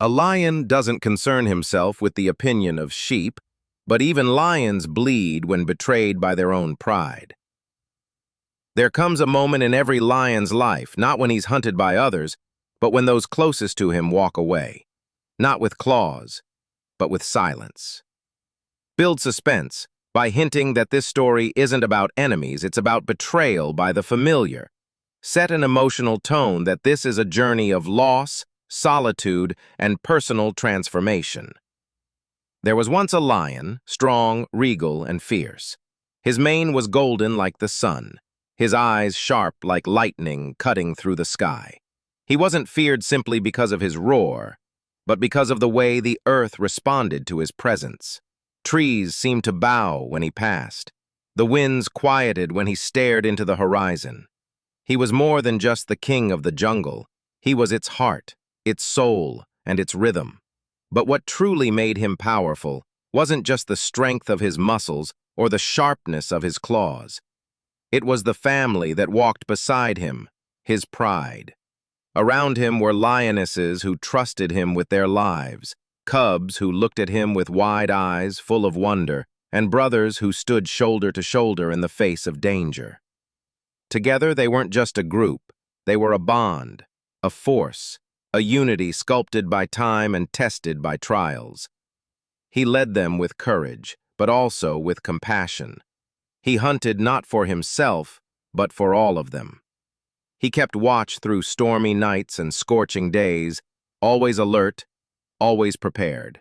A lion doesn't concern himself with the opinion of sheep, but even lions bleed when betrayed by their own pride. There comes a moment in every lion's life, not when he's hunted by others, but when those closest to him walk away, not with claws, but with silence. Build suspense by hinting that this story isn't about enemies, it's about betrayal by the familiar. Set an emotional tone that this is a journey of loss, solitude, and personal transformation. There was once a lion, strong, regal, and fierce. His mane was golden like the sun, his eyes sharp like lightning cutting through the sky. He wasn't feared simply because of his roar, but because of the way the earth responded to his presence. Trees seemed to bow when he passed. The winds quieted when he stared into the horizon. He was more than just the king of the jungle. He was its heart, its soul, and its rhythm. But what truly made him powerful wasn't just the strength of his muscles or the sharpness of his claws. It was the family that walked beside him, his pride. Around him were lionesses who trusted him with their lives, cubs who looked at him with wide eyes full of wonder, and brothers who stood shoulder to shoulder in the face of danger. Together, they weren't just a group. They were a bond, a force, a unity sculpted by time and tested by trials. He led them with courage, but also with compassion. He hunted not for himself, but for all of them. He kept watch through stormy nights and scorching days, always alert, always prepared.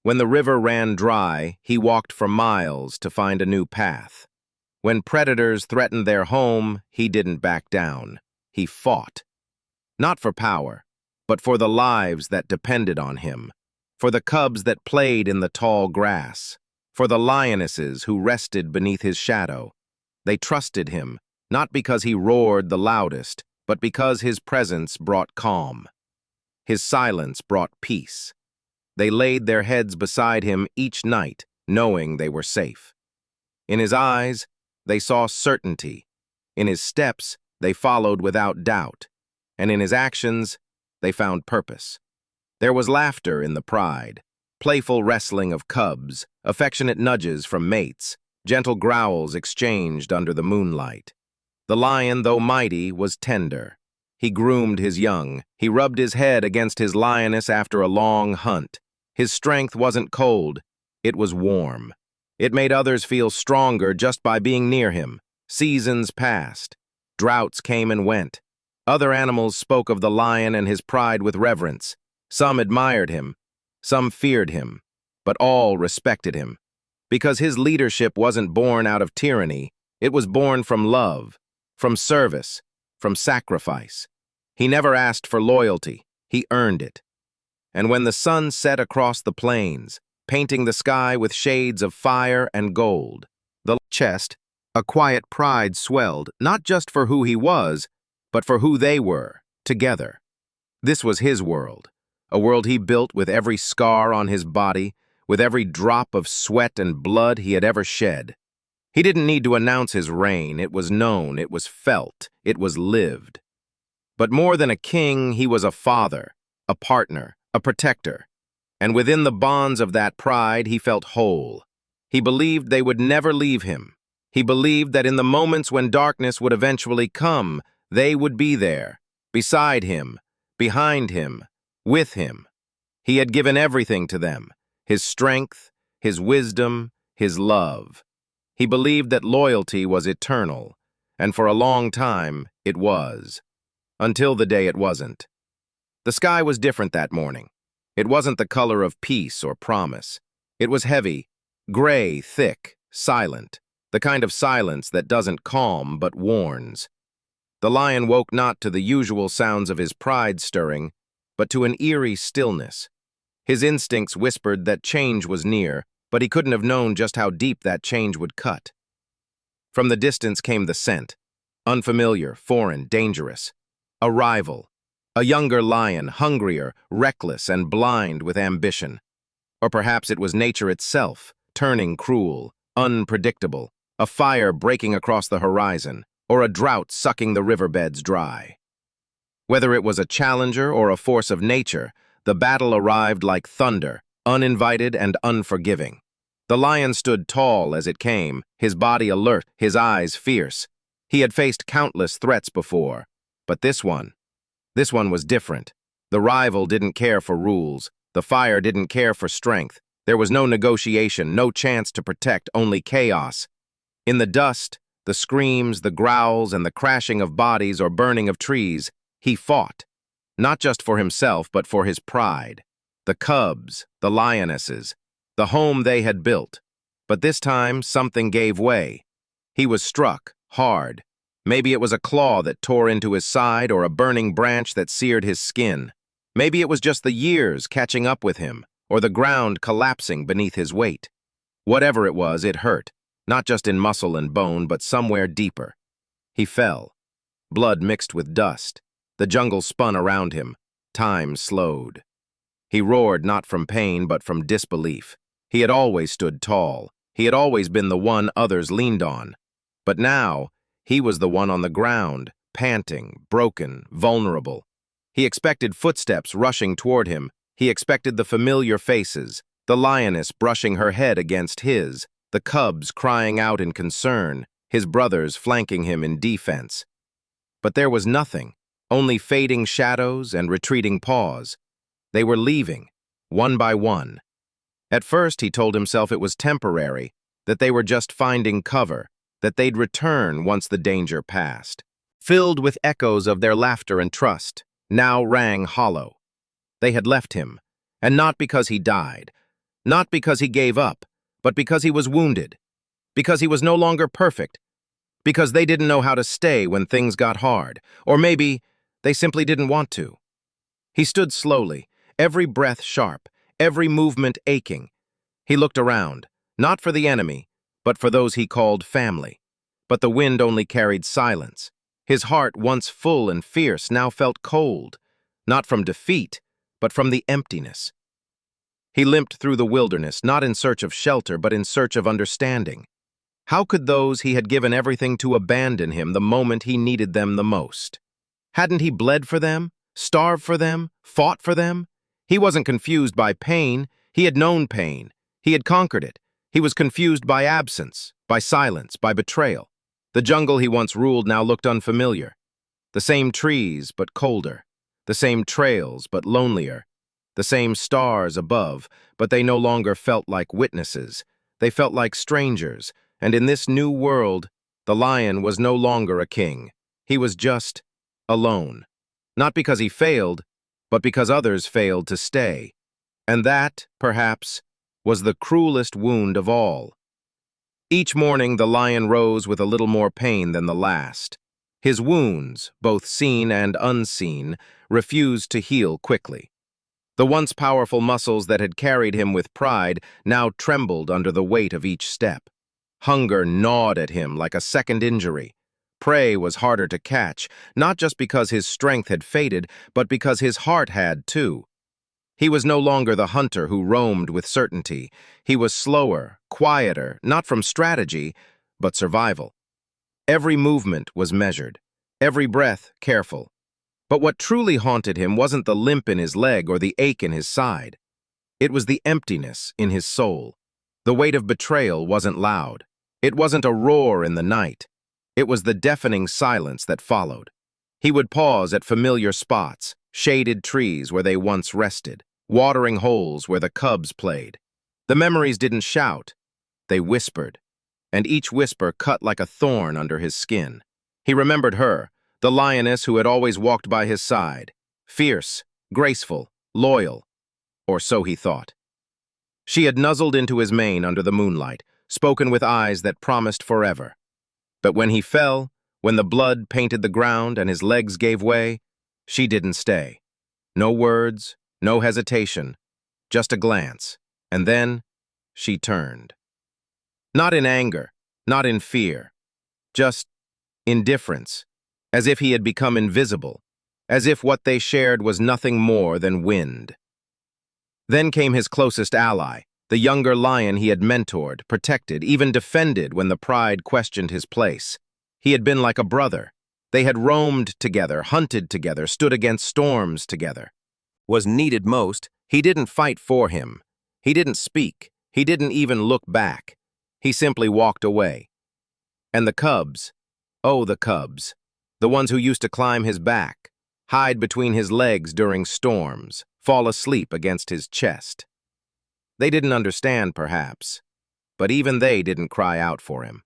When the river ran dry, he walked for miles to find a new path. When predators threatened their home, he didn't back down. He fought. Not for power, but for the lives that depended on him, for the cubs that played in the tall grass, for the lionesses who rested beneath his shadow. They trusted him, not because he roared the loudest, but because his presence brought calm. His silence brought peace. They laid their heads beside him each night, knowing they were safe. In his eyes, they saw certainty. In his steps, they followed without doubt. And in his actions, they found purpose. There was laughter in the pride, playful wrestling of cubs, affectionate nudges from mates, gentle growls exchanged under the moonlight. The lion, though mighty, was tender. He groomed his young. He rubbed his head against his lioness after a long hunt. His strength wasn't cold, it was warm. It made others feel stronger just by being near him. Seasons passed. Droughts came and went. Other animals spoke of the lion and his pride with reverence. Some admired him, some feared him, but all respected him. Because his leadership wasn't born out of tyranny, it was born from love, from service, from sacrifice. He never asked for loyalty, he earned it. And when the sun set across the plains, painting the sky with shades of fire and gold, the chest, a quiet pride swelled, not just for who he was, but for who they were, together. This was his world, a world he built with every scar on his body, with every drop of sweat and blood he had ever shed. He didn't need to announce his reign. It was known, it was felt, it was lived. But more than a king, he was a father, a partner, a protector. And within the bonds of that pride, he felt whole. He believed they would never leave him. He believed that in the moments when darkness would eventually come, they would be there, beside him, behind him, with him. He had given everything to them, his strength, his wisdom, his love. He believed that loyalty was eternal, and for a long time it was, until the day it wasn't. The sky was different that morning. It wasn't the color of peace or promise. It was heavy, gray, thick, silent, the kind of silence that doesn't calm but warns. The lion woke not to the usual sounds of his pride stirring, but to an eerie stillness. His instincts whispered that change was near, but he couldn't have known just how deep that change would cut. From the distance came the scent, unfamiliar, foreign, dangerous. A rival, a younger lion, hungrier, reckless, and blind with ambition. Or perhaps it was nature itself, turning cruel, unpredictable, a fire breaking across the horizon, or a drought sucking the riverbeds dry. Whether it was a challenger or a force of nature, the battle arrived like thunder, uninvited and unforgiving. The lion stood tall as it came, his body alert, his eyes fierce. He had faced countless threats before, but this one was different. The rival didn't care for rules. The fire didn't care for strength. There was no negotiation, no chance to protect, only chaos. In the dust, the screams, the growls, and the crashing of bodies or burning of trees, he fought. Not just for himself, but for his pride. The cubs, the lionesses, the home they had built. But this time, something gave way. He was struck, hard. Maybe it was a claw that tore into his side or a burning branch that seared his skin. Maybe it was just the years catching up with him, or the ground collapsing beneath his weight. Whatever it was, it hurt, not just in muscle and bone, but somewhere deeper. He fell. Blood mixed with dust. The jungle spun around him. Time slowed. He roared not from pain, but from disbelief. He had always stood tall. He had always been the one others leaned on. But now, he was the one on the ground, panting, broken, vulnerable. He expected footsteps rushing toward him. He expected the familiar faces, the lioness brushing her head against his, the cubs crying out in concern, his brothers flanking him in defense. But there was nothing, only fading shadows and retreating paws. They were leaving, one by one. At first, he told himself it was temporary, that they were just finding cover, that they'd return once the danger passed. Filled with echoes of their laughter and trust, now rang hollow. They had left him, and not because he died, not because he gave up, but because he was wounded, because he was no longer perfect, because they didn't know how to stay when things got hard, or maybe they simply didn't want to. He stood slowly, every breath sharp, every movement aching. He looked around, not for the enemy, but for those he called family. But the wind only carried silence. His heart, once full and fierce, now felt cold, not from defeat, but from the emptiness. He limped through the wilderness, not in search of shelter, but in search of understanding. How could those he had given everything to abandon him the moment he needed them the most? Hadn't he bled for them, starved for them, fought for them? He wasn't confused by pain. He had known pain. He had conquered it. He was confused by absence, by silence, by betrayal. The jungle he once ruled now looked unfamiliar. The same trees, but colder. The same trails, but lonelier. The same stars above, but they no longer felt like witnesses. They felt like strangers, and in this new world, the lion was no longer a king. He was just alone. Not because he failed, but because others failed to stay. And that, perhaps, was the cruelest wound of all. Each morning, the lion rose with a little more pain than the last. His wounds, both seen and unseen, refused to heal quickly. The once powerful muscles that had carried him with pride now trembled under the weight of each step. Hunger gnawed at him like a second injury. Prey was harder to catch, not just because his strength had faded, but because his heart had too. He was no longer the hunter who roamed with certainty. He was slower, quieter, not from strategy, but survival. Every movement was measured, every breath careful. But what truly haunted him wasn't the limp in his leg or the ache in his side. It was the emptiness in his soul. The weight of betrayal wasn't loud. It wasn't a roar in the night. It was the deafening silence that followed. He would pause at familiar spots, shaded trees where they once rested, watering holes where the cubs played. The memories didn't shout, they whispered, and each whisper cut like a thorn under his skin. He remembered her, the lioness who had always walked by his side, fierce, graceful, loyal, or so he thought. She had nuzzled into his mane under the moonlight, spoken with eyes that promised forever. But when he fell, when the blood painted the ground and his legs gave way, she didn't stay. No words, no hesitation, just a glance, and then she turned. Not in anger, not in fear, just indifference, as if he had become invisible, as if what they shared was nothing more than wind. Then came his closest ally, the younger lion he had mentored, protected, even defended when the pride questioned his place. He had been like a brother. They had roamed together, hunted together, stood against storms together. was needed most, he didn't fight for him. He didn't speak. He didn't even look back. He simply walked away. And the cubs, oh, the cubs, the ones who used to climb his back, hide between his legs during storms, fall asleep against his chest. They didn't understand, perhaps, but even they didn't cry out for him.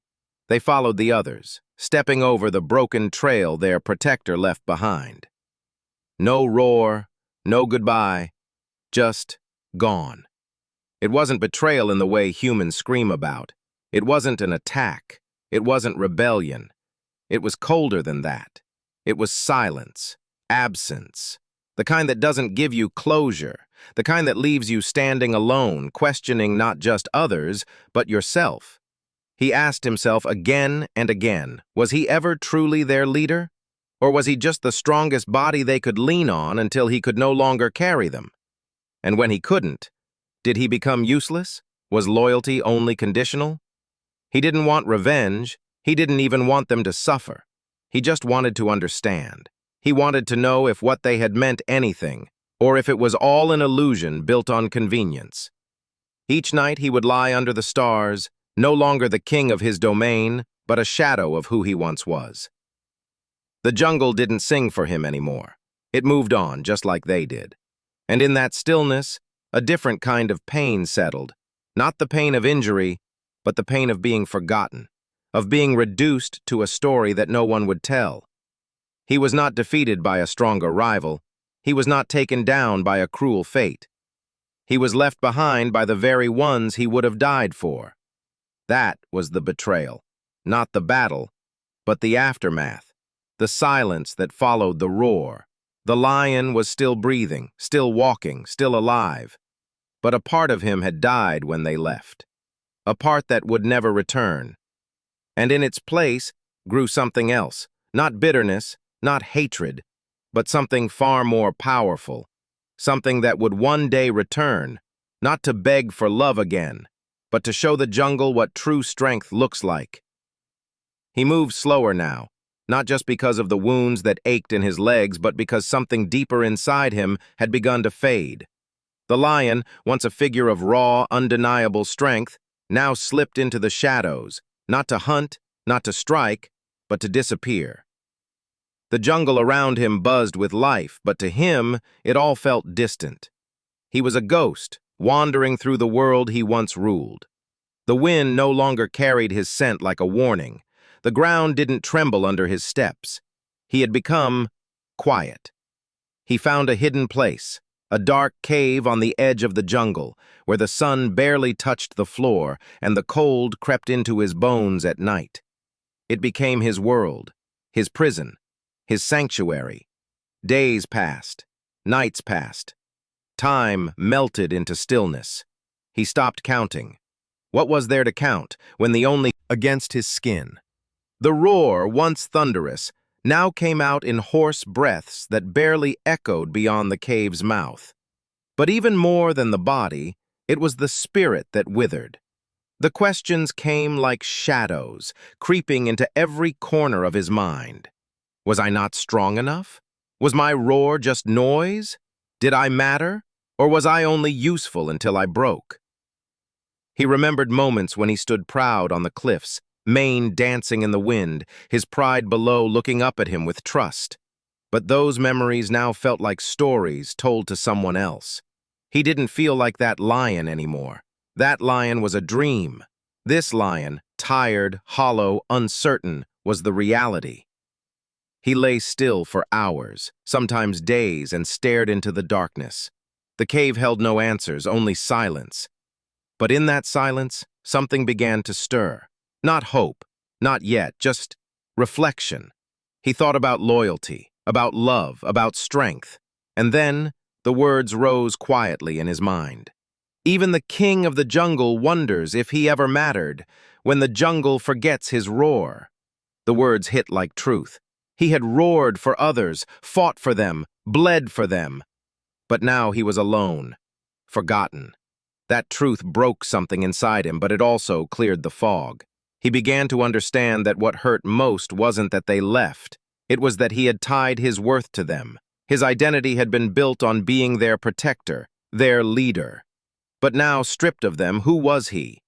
They followed the others, stepping over the broken trail their protector left behind. No roar, no goodbye, just gone. It wasn't betrayal in the way humans scream about. It wasn't an attack. It wasn't rebellion. It was colder than that. It was silence, absence, the kind that doesn't give you closure, the kind that leaves you standing alone, questioning not just others, but yourself. He asked himself again and again, was he ever truly their leader? Or was he just the strongest body they could lean on until he could no longer carry them? And when he couldn't, did he become useless? Was loyalty only conditional? He didn't want revenge. He didn't even want them to suffer. He just wanted to understand. He wanted to know if what they had meant anything, or if it was all an illusion built on convenience. Each night he would lie under the stars, no longer the king of his domain, but a shadow of who he once was. The jungle didn't sing for him anymore. It moved on, just like they did. And in that stillness, a different kind of pain settled. Not the pain of injury, but the pain of being forgotten, of being reduced to a story that no one would tell. He was not defeated by a stronger rival. He was not taken down by a cruel fate. He was left behind by the very ones he would have died for. That was the betrayal. Not the battle, but the aftermath, the silence that followed the roar. The lion was still breathing, still walking, still alive. But a part of him had died when they left. A part that would never return. And in its place grew something else, not bitterness, not hatred, but something far more powerful, something that would one day return, not to beg for love again, but to show the jungle what true strength looks like. He moved slower now, not just because of the wounds that ached in his legs, but because something deeper inside him had begun to fade. The lion, once a figure of raw, undeniable strength, now slipped into the shadows, not to hunt, not to strike, but to disappear. The jungle around him buzzed with life, but to him, it all felt distant. He was a ghost, wandering through the world he once ruled. The wind no longer carried his scent like a warning. The ground didn't tremble under his steps. He had become quiet. He found a hidden place, a dark cave on the edge of the jungle, where the sun barely touched the floor and the cold crept into his bones at night. It became his world, his prison, his sanctuary. Days passed, nights passed. Time melted into stillness. He stopped counting. What was there to count when the only against his skin? The roar, once thunderous, now came out in hoarse breaths that barely echoed beyond the cave's mouth. But even more than the body, it was the spirit that withered. The questions came like shadows, creeping into every corner of his mind. Was I not strong enough? Was my roar just noise? Did I matter? Or was I only useful until I broke? He remembered moments when he stood proud on the cliffs, mane dancing in the wind, his pride below looking up at him with trust. But those memories now felt like stories told to someone else. He didn't feel like that lion anymore. That lion was a dream. This lion, tired, hollow, uncertain, was the reality. He lay still for hours, sometimes days, and stared into the darkness. The cave held no answers, only silence. But in that silence, something began to stir. Not hope, not yet, just reflection. He thought about loyalty, about love, about strength. And then, the words rose quietly in his mind. Even the king of the jungle wonders if he ever mattered, when the jungle forgets his roar. The words hit like truth. He had roared for others, fought for them, bled for them. But now he was alone, forgotten. That truth broke something inside him, but it also cleared the fog. He began to understand that what hurt most wasn't that they left. It was that he had tied his worth to them. His identity had been built on being their protector, their leader. But now, stripped of them, who was he?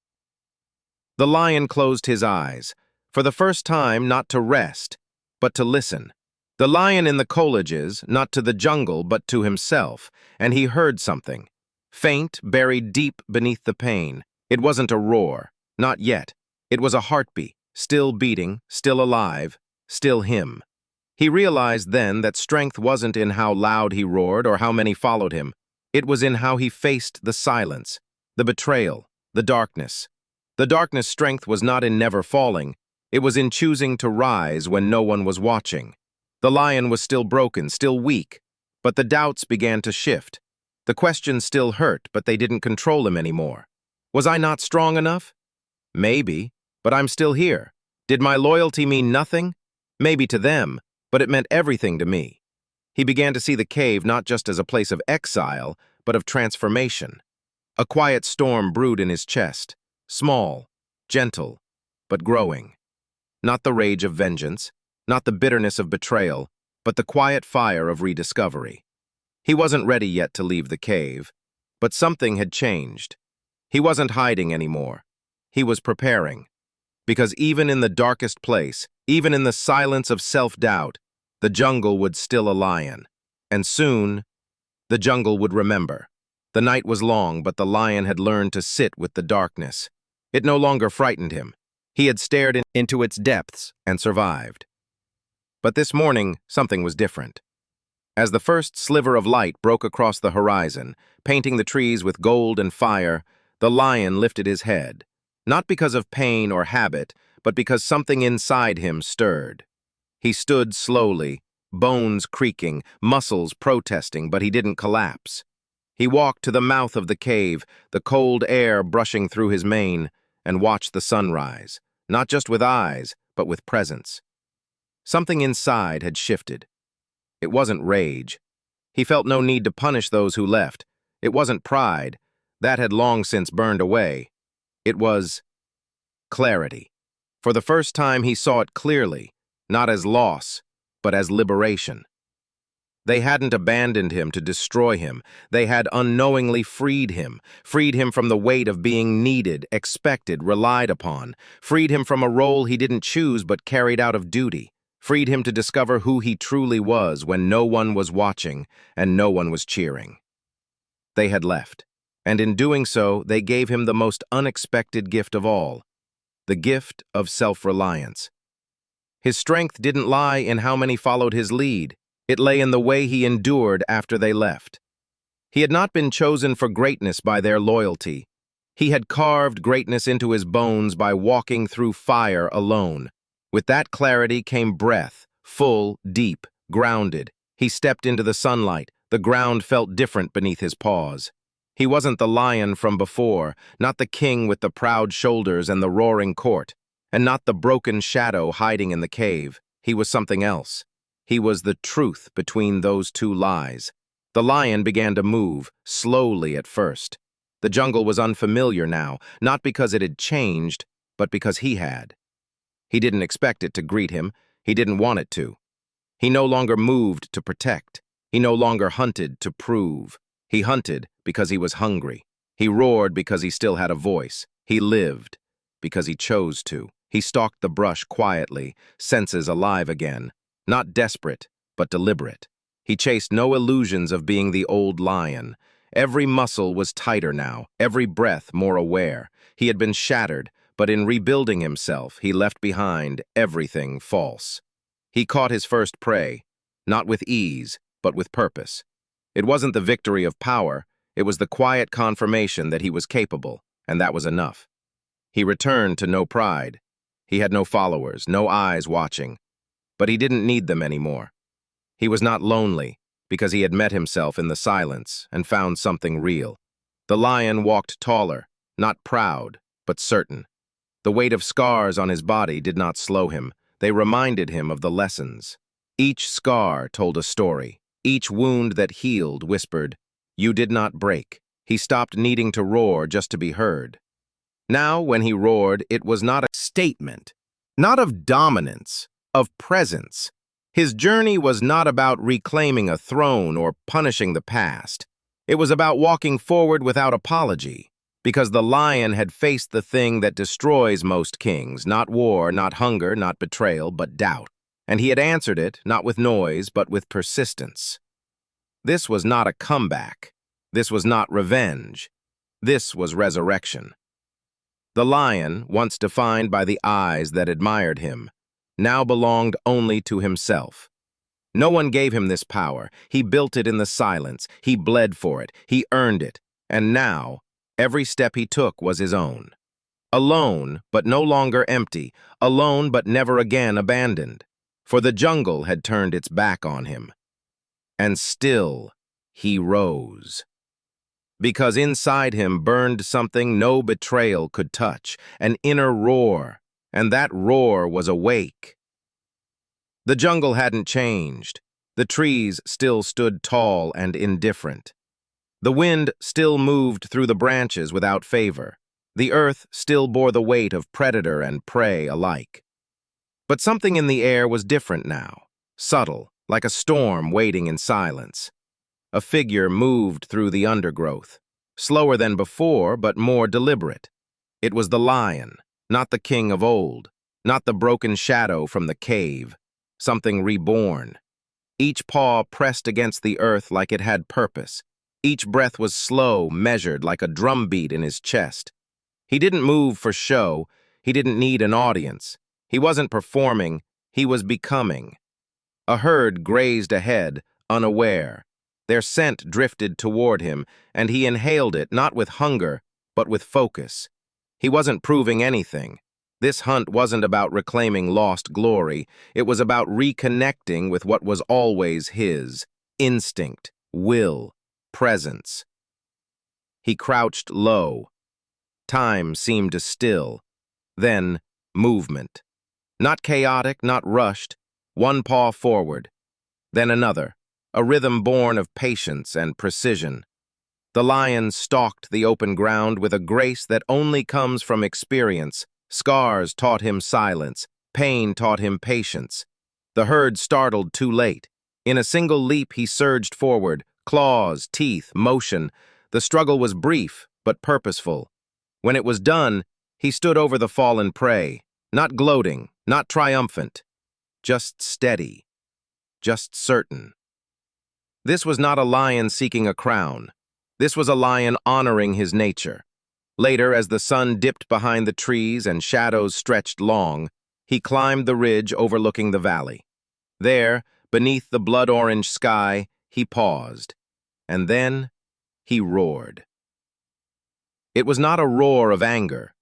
The lion closed his eyes, for the first time not to rest, but to listen. The lion in the collages, not to the jungle, but to himself, and he heard something. Faint, buried deep beneath the pain. It wasn't a roar, not yet. It was a heartbeat, still beating, still alive, still him. He realized then that strength wasn't in how loud he roared or how many followed him. It was in how he faced the silence, the betrayal, the darkness. The darkness' strength was not in never falling. It was in choosing to rise when no one was watching. The lion was still broken, still weak, but the doubts began to shift. The questions still hurt, but they didn't control him anymore. Was I not strong enough? Maybe, but I'm still here. Did my loyalty mean nothing? Maybe to them, but it meant everything to me. He began to see the cave not just as a place of exile, but of transformation. A quiet storm brewed in his chest, small, gentle, but growing. Not the rage of vengeance, not the bitterness of betrayal, but the quiet fire of rediscovery. He wasn't ready yet to leave the cave, but something had changed. He wasn't hiding anymore. He was preparing. Because even in the darkest place, even in the silence of self-doubt, the jungle would still a lion. And soon, the jungle would remember. The night was long, but the lion had learned to sit with the darkness. It no longer frightened him. He had stared into its depths and survived. But this morning, something was different. As the first sliver of light broke across the horizon, painting the trees with gold and fire, the lion lifted his head, not because of pain or habit, but because something inside him stirred. He stood slowly, bones creaking, muscles protesting, but he didn't collapse. He walked to the mouth of the cave, the cold air brushing through his mane, and watched the sunrise, not just with eyes, but with presence. Something inside had shifted. It wasn't rage. He felt no need to punish those who left. It wasn't pride. That had long since burned away. It was clarity. For the first time he saw it clearly, not as loss, but as liberation. They hadn't abandoned him to destroy him. They had unknowingly freed him from the weight of being needed, expected, relied upon, freed him from a role he didn't choose but carried out of duty, freed him to discover who he truly was when no one was watching and no one was cheering. They had left, and in doing so, they gave him the most unexpected gift of all, the gift of self-reliance. His strength didn't lie in how many followed his lead. It lay in the way he endured after they left. He had not been chosen for greatness by their loyalty. He had carved greatness into his bones by walking through fire alone. With that clarity came breath, full, deep, grounded. He stepped into the sunlight. The ground felt different beneath his paws. He wasn't the lion from before, not the king with the proud shoulders and the roaring court, and not the broken shadow hiding in the cave. He was something else. He was the truth between those two lies. The lion began to move, slowly at first. The jungle was unfamiliar now, not because it had changed, but because he had. He didn't expect it to greet him. He didn't want it to. He no longer moved to protect. He no longer hunted to prove. He hunted because he was hungry. He roared because he still had a voice. He lived because he chose to. He stalked the brush quietly, senses alive again. Not desperate, but deliberate. He chased no illusions of being the old lion. Every muscle was tighter now, every breath more aware. He had been shattered, but in rebuilding himself, he left behind everything false. He caught his first prey, not with ease, but with purpose. It wasn't the victory of power, it was the quiet confirmation that he was capable, and that was enough. He returned to no pride. He had no followers, no eyes watching. But he didn't need them anymore. He was not lonely, because he had met himself in the silence and found something real. The lion walked taller, not proud, but certain. The weight of scars on his body did not slow him. They reminded him of the lessons. Each scar told a story. Each wound that healed whispered, "You did not break." He stopped needing to roar just to be heard. Now, when he roared, it was not a statement, not of dominance, of presence. His journey was not about reclaiming a throne or punishing the past. It was about walking forward without apology, because the lion had faced the thing that destroys most kings, not war, not hunger, not betrayal, but doubt. And he had answered it, not with noise, but with persistence. This was not a comeback. This was not revenge. This was resurrection. The lion, once defined by the eyes that admired him, now belonged only to himself. No one gave him this power. He built it in the silence. He bled for it. He earned it. And now, every step he took was his own. Alone, but no longer empty. Alone, but never again abandoned. For the jungle had turned its back on him. And still, he rose. Because inside him burned something no betrayal could touch, an inner roar, and that roar was awake. The jungle hadn't changed. The trees still stood tall and indifferent. The wind still moved through the branches without favor. The earth still bore the weight of predator and prey alike. But something in the air was different now, subtle, like a storm waiting in silence. A figure moved through the undergrowth, slower than before, but more deliberate. It was the lion, not the king of old, not the broken shadow from the cave, something reborn. Each paw pressed against the earth like it had purpose. Each breath was slow, measured, like a drumbeat in his chest. He didn't move for show. He didn't need an audience. He wasn't performing. He was becoming. A herd grazed ahead, unaware. Their scent drifted toward him, and he inhaled it not with hunger, but with focus. He wasn't proving anything. This hunt wasn't about reclaiming lost glory. It was about reconnecting with what was always his: instinct, will, presence. He crouched low. Time seemed to still. Then, movement. Not chaotic, not rushed. One paw forward. Then another, a rhythm born of patience and precision. The lion stalked the open ground with a grace that only comes from experience. Scars taught him silence. Pain taught him patience. The herd startled too late. In a single leap, he surged forward. Claws, teeth, motion. The struggle was brief, but purposeful. When it was done, he stood over the fallen prey, not gloating, not triumphant, just steady, just certain. This was not a lion seeking a crown. This was a lion honoring his nature. Later, as the sun dipped behind the trees and shadows stretched long, he climbed the ridge overlooking the valley. There, beneath the blood-orange sky, he paused. And then, he roared. It was not a roar of anger,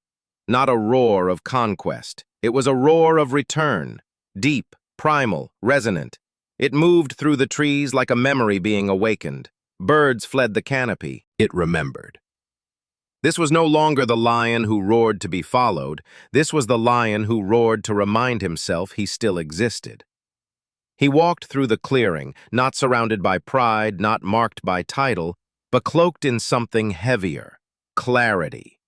not a roar of conquest. It was a roar of return, deep, primal, resonant. It moved through the trees like a memory being awakened. Birds fled the canopy. It remembered. This was no longer the lion who roared to be followed. This was the lion who roared to remind himself he still existed. He walked through the clearing, not surrounded by pride, not marked by title, but cloaked in something heavier: clarity.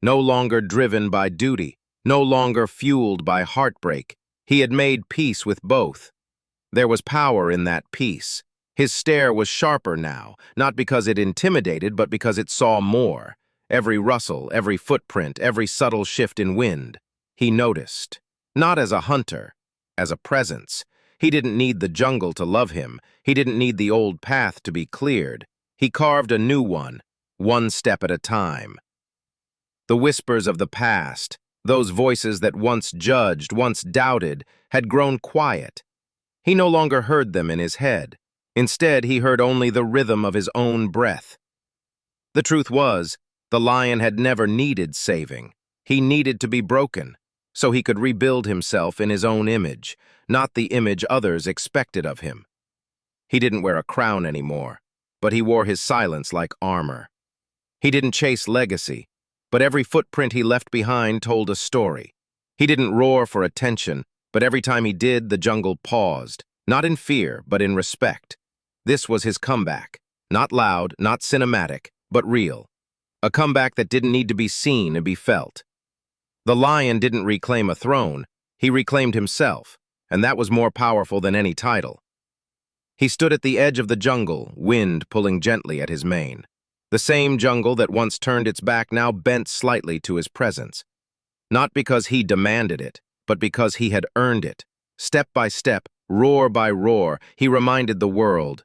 No longer driven by duty, no longer fueled by heartbreak, he had made peace with both. There was power in that peace. His stare was sharper now, not because it intimidated, but because it saw more. Every rustle, every footprint, every subtle shift in wind. He noticed. Not as a hunter, as a presence. He didn't need the jungle to love him. He didn't need the old path to be cleared. He carved a new one step at a time. The whispers of the past, those voices that once judged, once doubted, had grown quiet. He no longer heard them in his head. Instead, he heard only the rhythm of his own breath. The truth was, the lion had never needed saving. He needed to be broken, so he could rebuild himself in his own image, not the image others expected of him. He didn't wear a crown anymore, but he wore his silence like armor. He didn't chase legacy, but every footprint he left behind told a story. He didn't roar for attention, but every time he did, the jungle paused, not in fear, but in respect. This was his comeback, not loud, not cinematic, but real. A comeback that didn't need to be seen and be felt. The lion didn't reclaim a throne, he reclaimed himself. and that was more powerful than any title. He stood at the edge of the jungle, wind pulling gently at his mane. The same jungle that once turned its back now bent slightly to his presence. Not because he demanded it, but because he had earned it. Step by step, roar by roar, he reminded the world.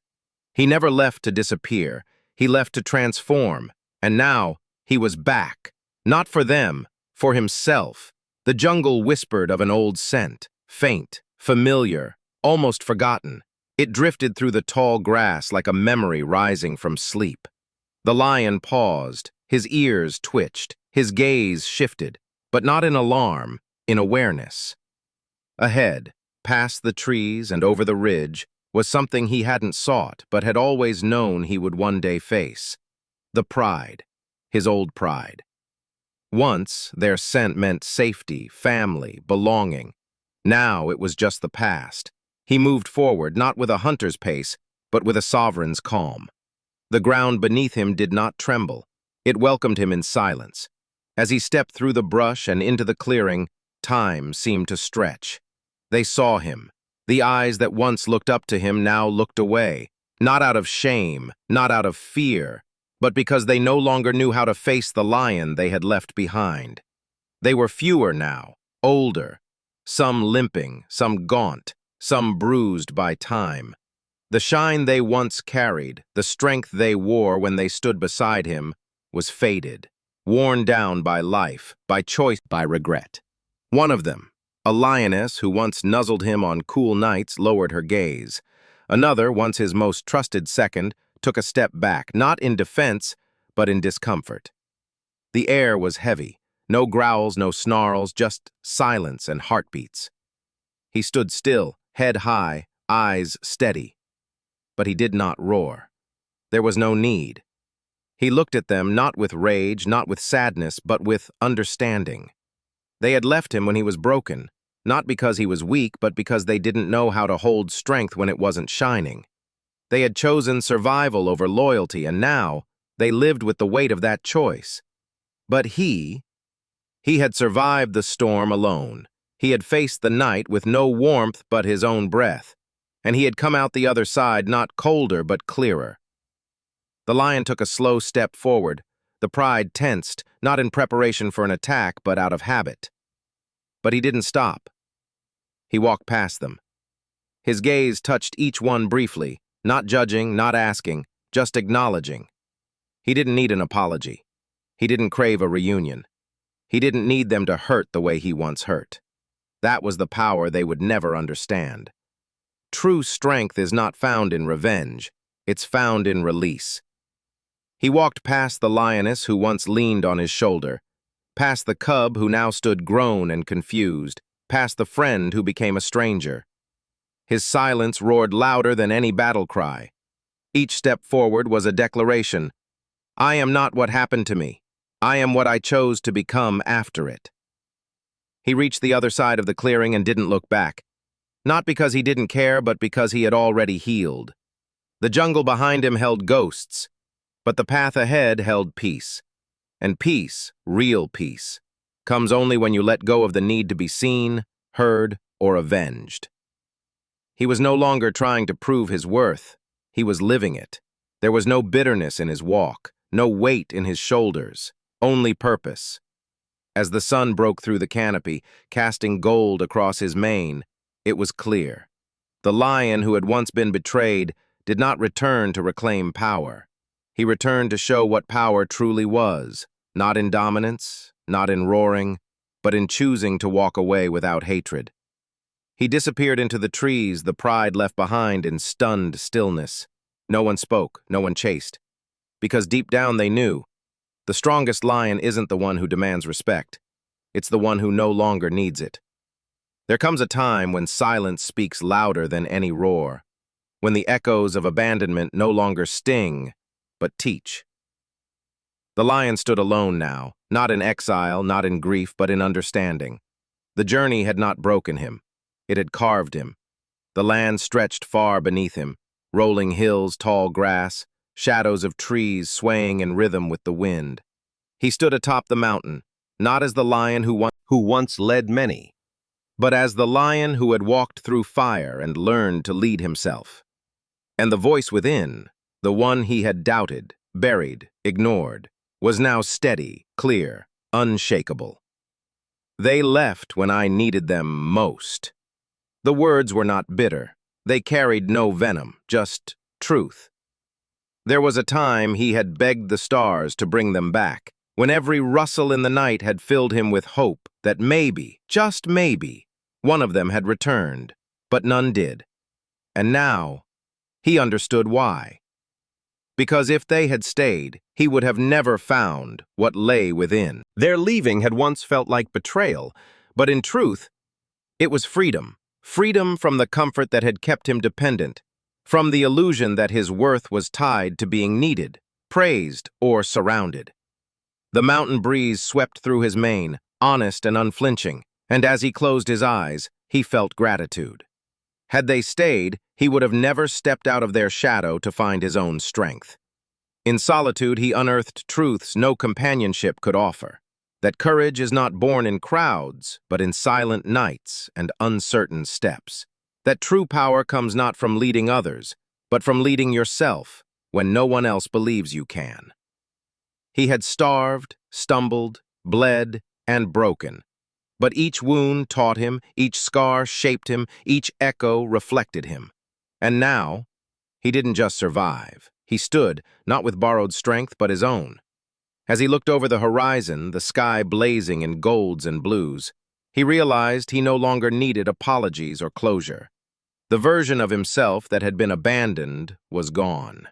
He never left to disappear. He left to transform. And now, he was back. Not for them, for himself. The jungle whispered of an old scent, faint, familiar, almost forgotten. It drifted through the tall grass like a memory rising from sleep. The lion paused, his ears twitched, his gaze shifted, but not in alarm, in awareness. Ahead, past the trees and over the ridge, was something he hadn't sought but had always known he would one day face. The pride, his old pride. Once, their scent meant safety, family, belonging. Now it was just the past. He moved forward, not with a hunter's pace, but with a sovereign's calm. The ground beneath him did not tremble. It welcomed him in silence. As he stepped through the brush and into the clearing, time seemed to stretch. They saw him. The eyes that once looked up to him now looked away, not out of shame, not out of fear, but because they no longer knew how to face the lion they had left behind. They were fewer now, older, some limping, some gaunt, some bruised by time. The shine they once carried, the strength they wore when they stood beside him, was faded, worn down by life, by choice, by regret. One of them, a lioness who once nuzzled him on cool nights, lowered her gaze. Another, once his most trusted second, took a step back, not in defense, but in discomfort. The air was heavy, no growls, no snarls, just silence and heartbeats. He stood still, head high, eyes steady. But he did not roar. There was no need. He looked at them not with rage, not with sadness, but with understanding. They had left him when he was broken, not because he was weak, but because they didn't know how to hold strength when it wasn't shining. They had chosen survival over loyalty, and now they lived with the weight of that choice. But he had survived the storm alone. He had faced the night with no warmth but his own breath. And he had come out the other side not colder but clearer. The lion took a slow step forward, the pride tensed, not in preparation for an attack but out of habit. But he didn't stop. He walked past them. His gaze touched each one briefly, not judging, not asking, just acknowledging. He didn't need an apology. He didn't crave a reunion. He didn't need them to hurt the way he once hurt. That was the power they would never understand. True strength is not found in revenge, it's found in release. He walked past the lioness who once leaned on his shoulder, past the cub who now stood grown and confused, past the friend who became a stranger. His silence roared louder than any battle cry. Each step forward was a declaration. I am not what happened to me. I am what I chose to become after it. He reached the other side of the clearing and didn't look back. Not because he didn't care, but because he had already healed. The jungle behind him held ghosts, but the path ahead held peace. And peace, real peace, comes only when you let go of the need to be seen, heard, or avenged. He was no longer trying to prove his worth. He was living it. There was no bitterness in his walk, no weight in his shoulders, only purpose. As the sun broke through the canopy, casting gold across his mane, it was clear. The lion who had once been betrayed did not return to reclaim power. He returned to show what power truly was, not in dominance, not in roaring, but in choosing to walk away without hatred. He disappeared into the trees, the pride left behind in stunned stillness. No one spoke, no one chased. Because deep down they knew, the strongest lion isn't the one who demands respect. It's the one who no longer needs it. There comes a time when silence speaks louder than any roar, when the echoes of abandonment no longer sting, but teach. The lion stood alone now, not in exile, not in grief, but in understanding. The journey had not broken him. It had carved him. The land stretched far beneath him, rolling hills, tall grass, shadows of trees swaying in rhythm with the wind. He stood atop the mountain, not as the lion who once led many, but as the lion who had walked through fire and learned to lead himself. And the voice within, the one he had doubted, buried, ignored, was now steady, clear, unshakable. They left when I needed them most. The words were not bitter. They carried no venom, just truth. There was a time he had begged the stars to bring them back, when every rustle in the night had filled him with hope that maybe, just maybe, one of them had returned, but none did. And now, he understood why. Because if they had stayed, he would have never found what lay within. Their leaving had once felt like betrayal, but in truth, it was freedom. Freedom from the comfort that had kept him dependent, from the illusion that his worth was tied to being needed, praised, or surrounded. The mountain breeze swept through his mane, honest and unflinching, and as he closed his eyes, he felt gratitude. Had they stayed, he would have never stepped out of their shadow to find his own strength. In solitude, he unearthed truths no companionship could offer. That courage is not born in crowds, but in silent nights and uncertain steps. That true power comes not from leading others, but from leading yourself when no one else believes you can. He had starved, stumbled, bled, and broken. But each wound taught him, each scar shaped him, each echo reflected him. And now, he didn't just survive. He stood, not with borrowed strength, but his own. As he looked over the horizon, the sky blazing in golds and blues, he realized he no longer needed apologies or closure. The version of himself that had been abandoned was gone.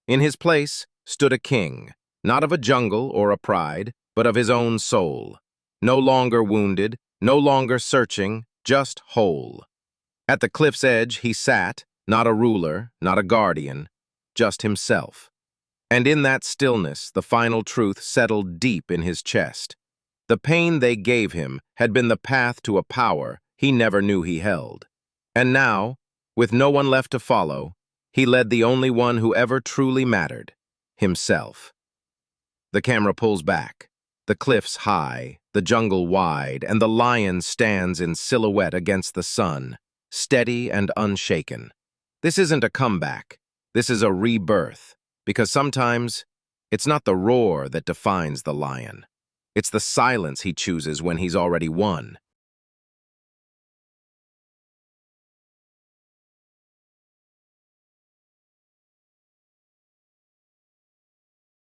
In his place stood a king, not of a jungle or a pride, but of his own soul. No longer wounded, no longer searching, just whole. At the cliff's edge he sat, not a ruler, not a guardian, just himself. And in that stillness, the final truth settled deep in his chest. The pain they gave him had been the path to a power he never knew he held. And now, with no one left to follow, he led the only one who ever truly mattered, himself. The camera pulls back. The cliffs high, the jungle wide, and the lion stands in silhouette against the sun, steady and unshaken. This isn't a comeback. This is a rebirth, because sometimes it's not the roar that defines the lion. It's the silence he chooses when he's already won.